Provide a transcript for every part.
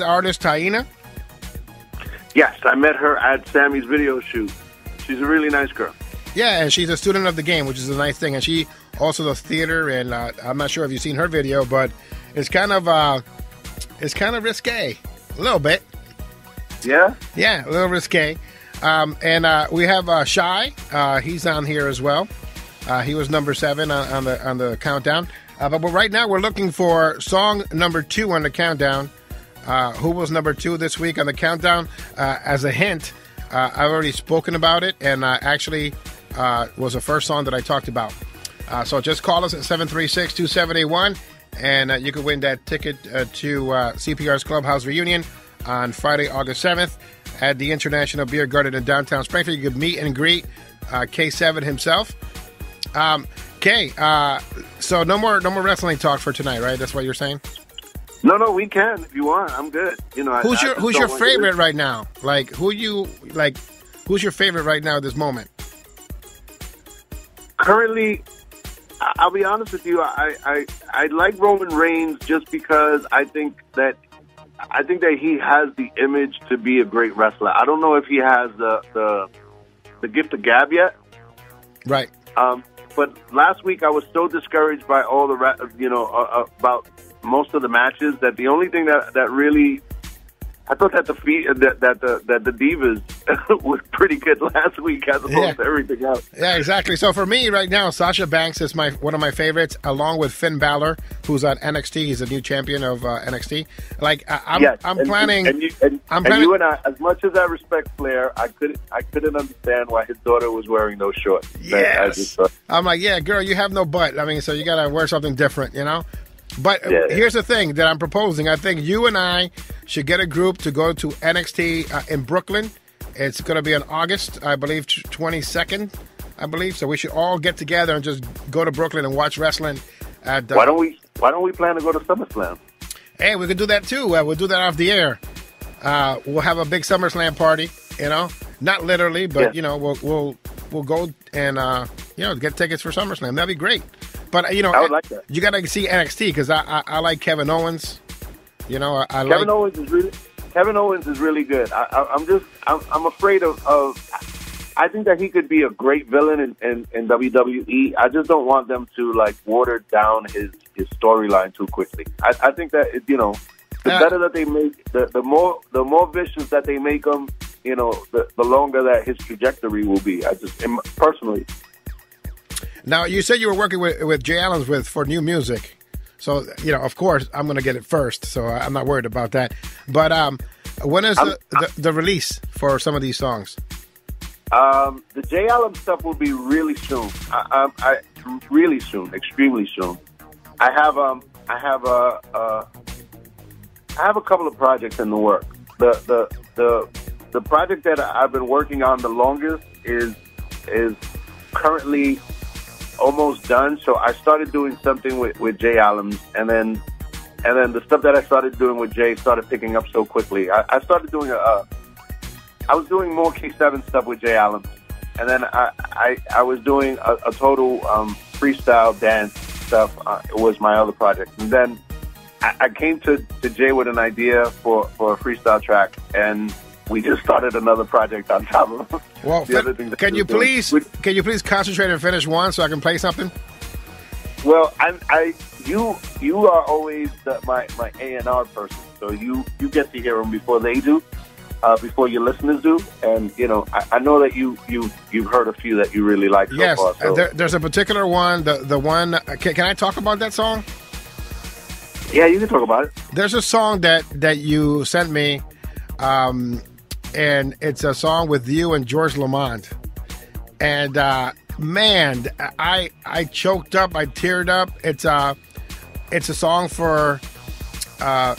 artist Taina? Yes, I met her at Sammy's video shoot. She's a really nice girl. Yeah, and she's a student of the game, which is a nice thing. And she also does theater, and I'm not sure if you've seen her video, but it's kind of risque, a little bit. Yeah? Yeah, a little risque. And we have Shy. He's on here as well. He was number 7 on the countdown. But right now we're looking for song number 2 on the countdown. Who was number 2 this week on the countdown? As a hint, I've already spoken about it, and actually was the first song that I talked about. So just call us at 736-2781, and you can win that ticket to CPR's Clubhouse reunion on Friday, August 7th at the International Beer Garden in downtown Springfield. You could meet and greet K7 himself. Kay, so no more wrestling talk for tonight, right? That's what you're saying? No, we can if you want. I'm good. You know, who's your favorite right now? Like, who's your favorite right now at this moment? Currently, I'll be honest with you. I like Roman Reigns just because I think that he has the image to be a great wrestler. I don't know if he has the gift of gab yet. Right. But last week I was so discouraged by all the about most of the matches that the only thing that really I thought that the Divas was pretty good last week as opposed to everything else. Yeah, exactly. So for me right now, Sasha Banks is one of my favorites, along with Finn Balor, who's on NXT. He's a new champion of NXT. Like I'm planning. You and I, as much as I respect Flair, I couldn't understand why his daughter was wearing those shorts. Yes. I'm like, yeah, girl, you have no butt. I mean, so you got to wear something different, you know? But here's the thing that I'm proposing. I think you and I should get a group to go to NXT in Brooklyn. It's going to be on August, I believe, 22nd, I believe. So we should all get together and just go to Brooklyn and watch wrestling. Why don't we plan to go to SummerSlam? Hey, we could do that too. We'll do that off the air. We'll have a big SummerSlam party. You know, not literally, but you know, we'll go and get tickets for SummerSlam. That'd be great. But you know, I would like that. You got to see NXT because I like Kevin Owens. You know, Kevin Owens is really good. I'm afraid of. I think that he could be a great villain in WWE. I just don't want them to like water down his storyline too quickly. I think that the better that they make the more vicious that they make him, the longer that his trajectory will be. Personally. Now, you said you were working with Jay Allen's for new music. So, of course, I'm going to get it first. So I'm not worried about that. But when is the release for some of these songs? The Jay Allen stuff will be really soon. Really soon, extremely soon. I have a couple of projects in the work. The project that I've been working on the longest is currently almost done. So I started doing something with Jay Allen, and then the stuff that I started doing with Jay started picking up so quickly. I started doing I was doing more K7 stuff with Jay Allen, and then I was doing a total freestyle dance stuff. It was my other project, and then I came to Jay with an idea for a freestyle track, and we just started another project on top of well, the other thing. Can you please concentrate and finish one so I can play something? Well, you are always my A&R person, so you get to hear them before they do, before your listeners do, and I know that you've heard a few that you really like. Yes, so far, so. There's a particular one. The one. Can I talk about that song? Yeah, you can talk about it. There's a song that you sent me. And it's a song with you and George Lamont. And, man, I choked up. I teared up. It's a song for a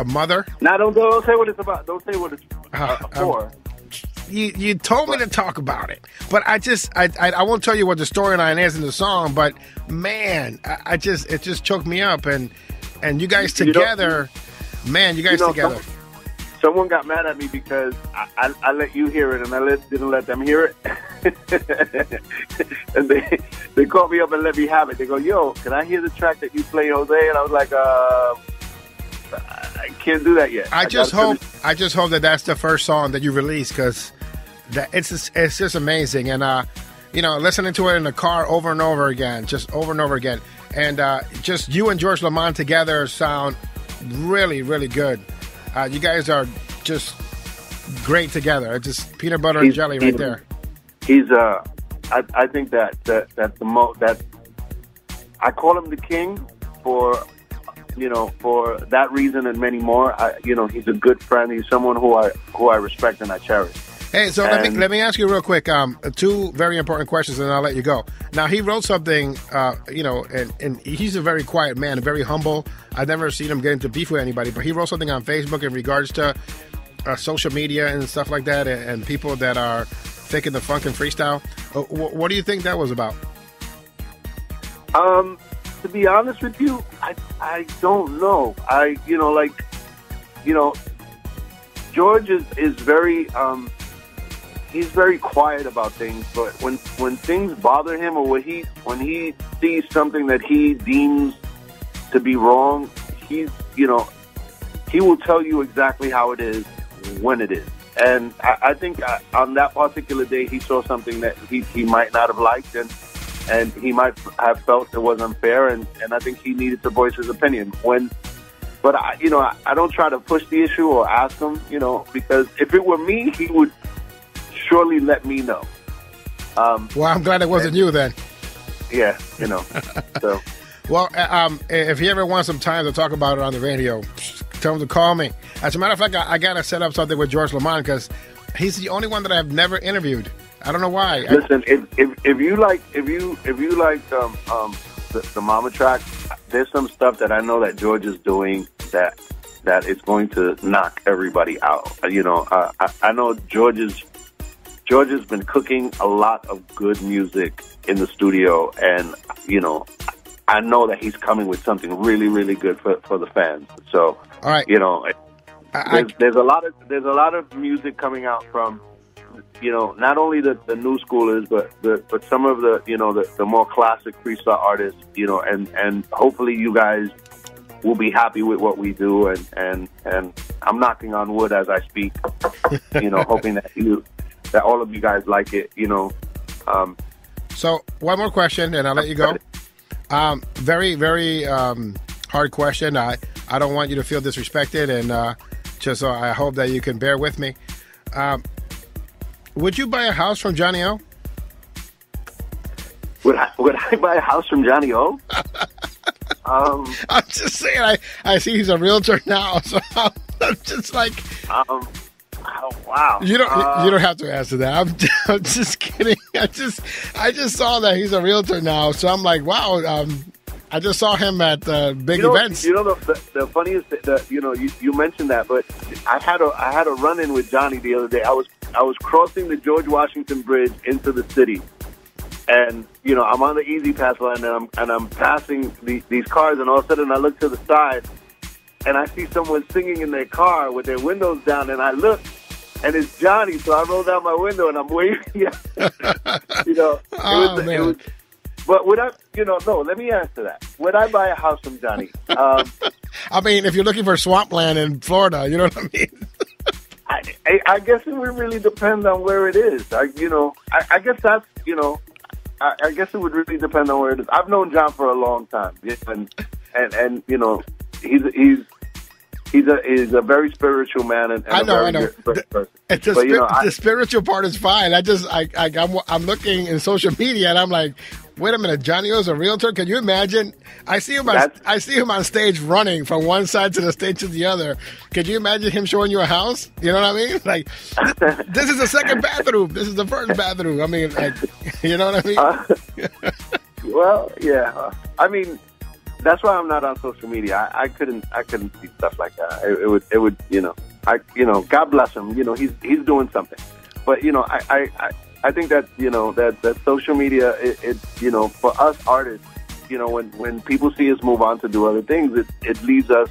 mother. Now, don't say what it's about. Don't say what it's for. You told me to talk about it. But I won't tell you what the storyline is in the song. But, man, it just choked me up. And you guys together, together. Someone got mad at me because I let you hear it and I didn't let them hear it. And they called me up and let me have it. They go, yo, can I hear the track that you play, Jose? And I was like, I can't do that yet. I just hope that that's the first song that you release, because it's just amazing. And listening to it in the car over and over again, and just you and George Lamont together sound really, really good. You guys are just great together. It's just peanut butter and jelly right there. He's I think that I call him the king for that reason and many more. He's a good friend. He's someone who I respect and I cherish. Hey, so let me ask you real quick, two very important questions, and I'll let you go. Now, he wrote something, and he's a very quiet man, very humble. I've never seen him get into beef with anybody, but he wrote something on Facebook in regards to social media and stuff like that, and people that are faking the funk and freestyle. What do you think that was about? To be honest with you, I don't know. George is very he's very quiet about things, but when things bother him, or when he sees something that he deems to be wrong, he will tell you exactly how it is when it is. And I think on that particular day, he saw something that he might not have liked, and he might have felt it was unfair, and I think he needed to voice his opinion. But I don't try to push the issue or ask him, because if it were me, he would surely let me know. Well, I'm glad it wasn't you then. Yeah, so. Well, if he ever wants some time to talk about it on the radio, tell him to call me. As a matter of fact, I got to set up something with George Lamont, because he's the only one that I've never interviewed. I don't know why. Listen, if you like the Mama track, there's some stuff that I know that George is doing that is going to knock everybody out. I know George has been cooking a lot of good music in the studio, and I know that he's coming with something really, really good for the fans. So, all right, there's a lot of music coming out from not only the new schoolers, but some of the more classic freestyle artists, and hopefully you guys will be happy with what we do, and I'm knocking on wood as I speak, hoping that all of you guys like it, So one more question, and I'll let you go. Very, very hard question. I don't want you to feel disrespected, and just I hope that you can bear with me. Would you buy a house from Johnny O? Would I buy a house from Johnny O? I'm just saying. I see he's a realtor now, so I'm just like. Oh, wow. You don't have to answer that. I'm just kidding. I just saw that he's a realtor now, so I'm like, wow. I just saw him at big events. The funniest, you mentioned that, but I had a run-in with Johnny the other day. I was crossing the George Washington Bridge into the city, and I'm on the Easy Pass line, and I'm passing these cars, and all of a sudden I look to the side, and I see someone singing in their car with their windows down, and I look, and it's Johnny. So I roll down my window and I'm waving. Man. But would I? No. Let me answer that. Would I buy a house from Johnny? I mean, if you're looking for swampland in Florida, you know what I mean. I guess it would really depend on where it is. I guess that's I guess it would really depend on where it is. I've known John for a long time, and he's a very spiritual man, and I know. Great person. The spiritual part is fine. I'm looking in social media, and I'm like, wait a minute, Johnny O's a realtor? Can you imagine? I see him on stage running from one side to the stage to the other. Can you imagine him showing you a house? You know what I mean? Like, this is the second bathroom. This is the first bathroom. I mean, like, you know what I mean? Well, yeah. I mean, that's why I'm not on social media. I couldn't see stuff like that. It would God bless him. He's doing something. But I think that that social media, for us artists, when people see us move on to do other things, it leaves us,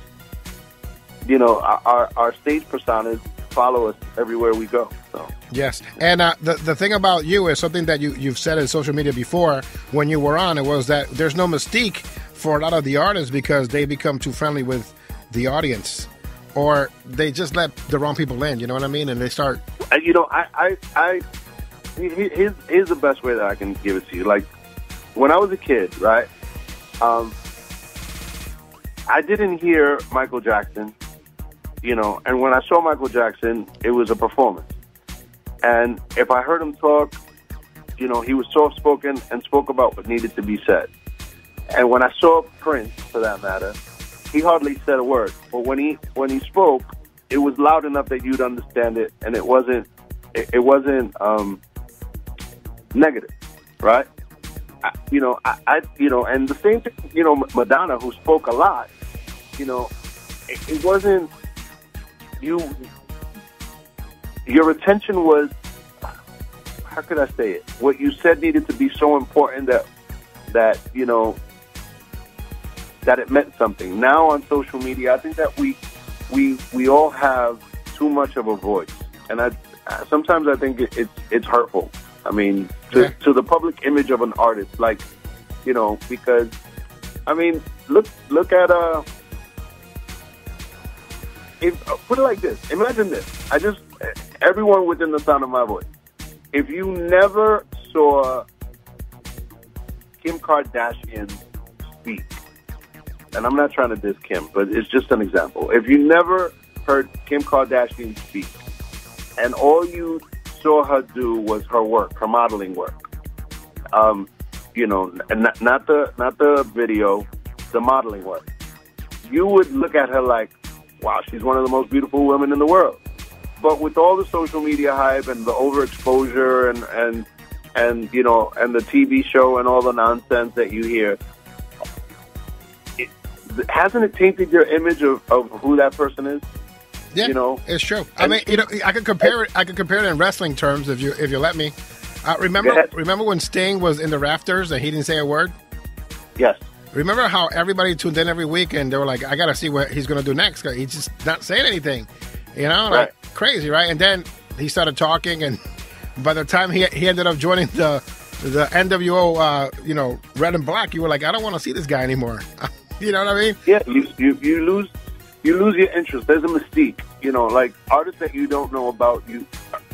our stage personas follow us everywhere we go. So. Yes, and the thing about you is something that you've said in social media before when you were on. It was that there's no mystique for a lot of the artists because they become too friendly with the audience. or they just let the wrong people in. You know what I mean? And they start. You know, here's the best way that I can give it to you. Like when I was a kid, right? I didn't hear Michael Jackson, you know, and when I saw Michael Jackson, it was a performance. And if I heard him talk, you know, he was soft-spoken and spoke about what needed to be said. And when I saw Prince, for that matter, he hardly said a word. But when he spoke, it was loud enough that you'd understand it, and it wasn't negative, right? You know, and the same thing, you know, Madonna, who spoke a lot, you know, it wasn't your attention was, how could I say it? What you said needed to be so important that you know, that it meant something. Now on social media, I think that we all have too much of a voice, and sometimes I think it's hurtful. I mean, to the public image of an artist, like, you know, because I mean, look at put it like this. Imagine this. Everyone within the sound of my voice. If you never saw Kim Kardashian speak, and I'm not trying to diss Kim, but it's just an example. If you never heard Kim Kardashian speak, and all you saw her do was her work, her modeling work, you know, and not the video, the modeling work, you would look at her like, wow, she's one of the most beautiful women in the world. But with all the social media hype and the overexposure and you know, and the TV show and all the nonsense that you hear, hasn't it tainted your image of who that person is? Yeah, you know, it's true. I mean, you know, I could compare it. I could compare it in wrestling terms if you let me. Remember when Sting was in the rafters and he didn't say a word? Yes. Remember how everybody tuned in every week and they were like, I got to see what he's going to do next. He's just not saying anything, you know, like crazy, right? And then he started talking, and by the time he ended up joining the NWO, you know, Red and Black, you were like, I don't want to see this guy anymore. You know what I mean? Yeah, you lose your interest. There's a mystique, you know, like artists that you don't know about,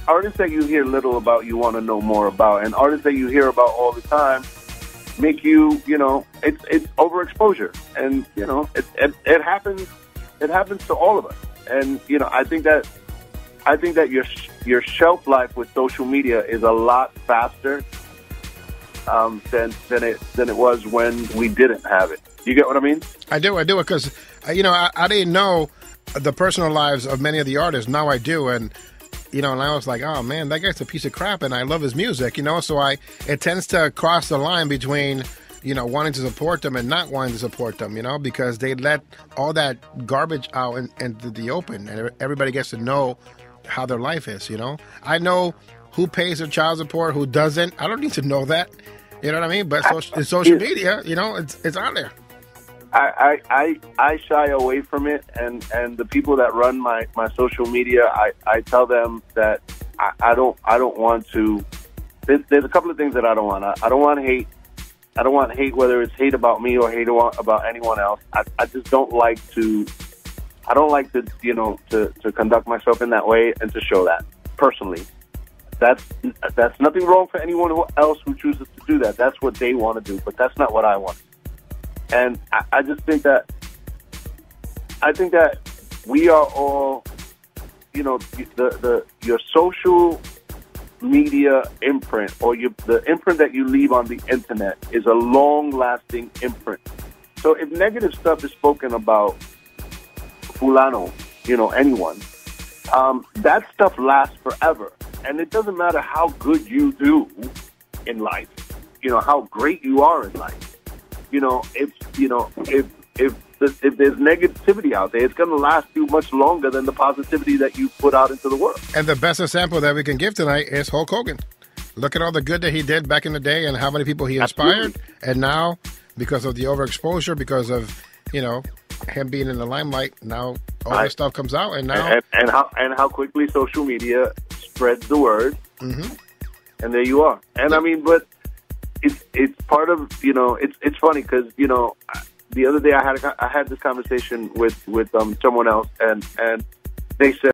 artists that you hear little about, you want to know more about, and artists that you hear about all the time make you, you know, it's overexposure, and you know, it happens to all of us, and you know, I think that your shelf life with social media is a lot faster than it was when we didn't have it. You get what I mean? I do, because you know, I didn't know the personal lives of many of the artists. Now I do, and you know, and I was like, oh man, that guy's a piece of crap, and I love his music, you know. So it tends to cross the line between, you know, wanting to support them and not wanting to support them, you know, because they let all that garbage out into the open, and everybody gets to know how their life is, you know. I know who pays their child support, who doesn't. I don't need to know that, you know what I mean? But in social media, you know, it's out there. I shy away from it, and the people that run my social media, I tell them that I don't want to. There's a couple of things that I don't want. I don't want hate. I don't want hate, whether it's hate about me or hate about anyone else. I just don't like to. I don't like to, you know, to conduct myself in that way and to show that personally. That's nothing wrong for anyone else who chooses to do that. That's what they want to do, but that's not what I want. And I just think that we are all, you know, your social media imprint, or the imprint that you leave on the internet, is a long-lasting imprint. So if negative stuff is spoken about fulano, you know, anyone, that stuff lasts forever. And it doesn't matter how good you do in life, you know, how great you are in life. You know, if there's negativity out there, it's going to last you much longer than the positivity that you put out into the world. And the best example that we can give tonight is Hulk Hogan. Look at all the good that he did back in the day and how many people he inspired. Absolutely. And now, because of the overexposure, because of, you know, him being in the limelight, now all this stuff comes out. And now and how quickly social media spreads the word. Mm-hmm. And there you are. And I mean, but it's part of, you know, it's funny because, you know, the other day I had this conversation with someone else, and they said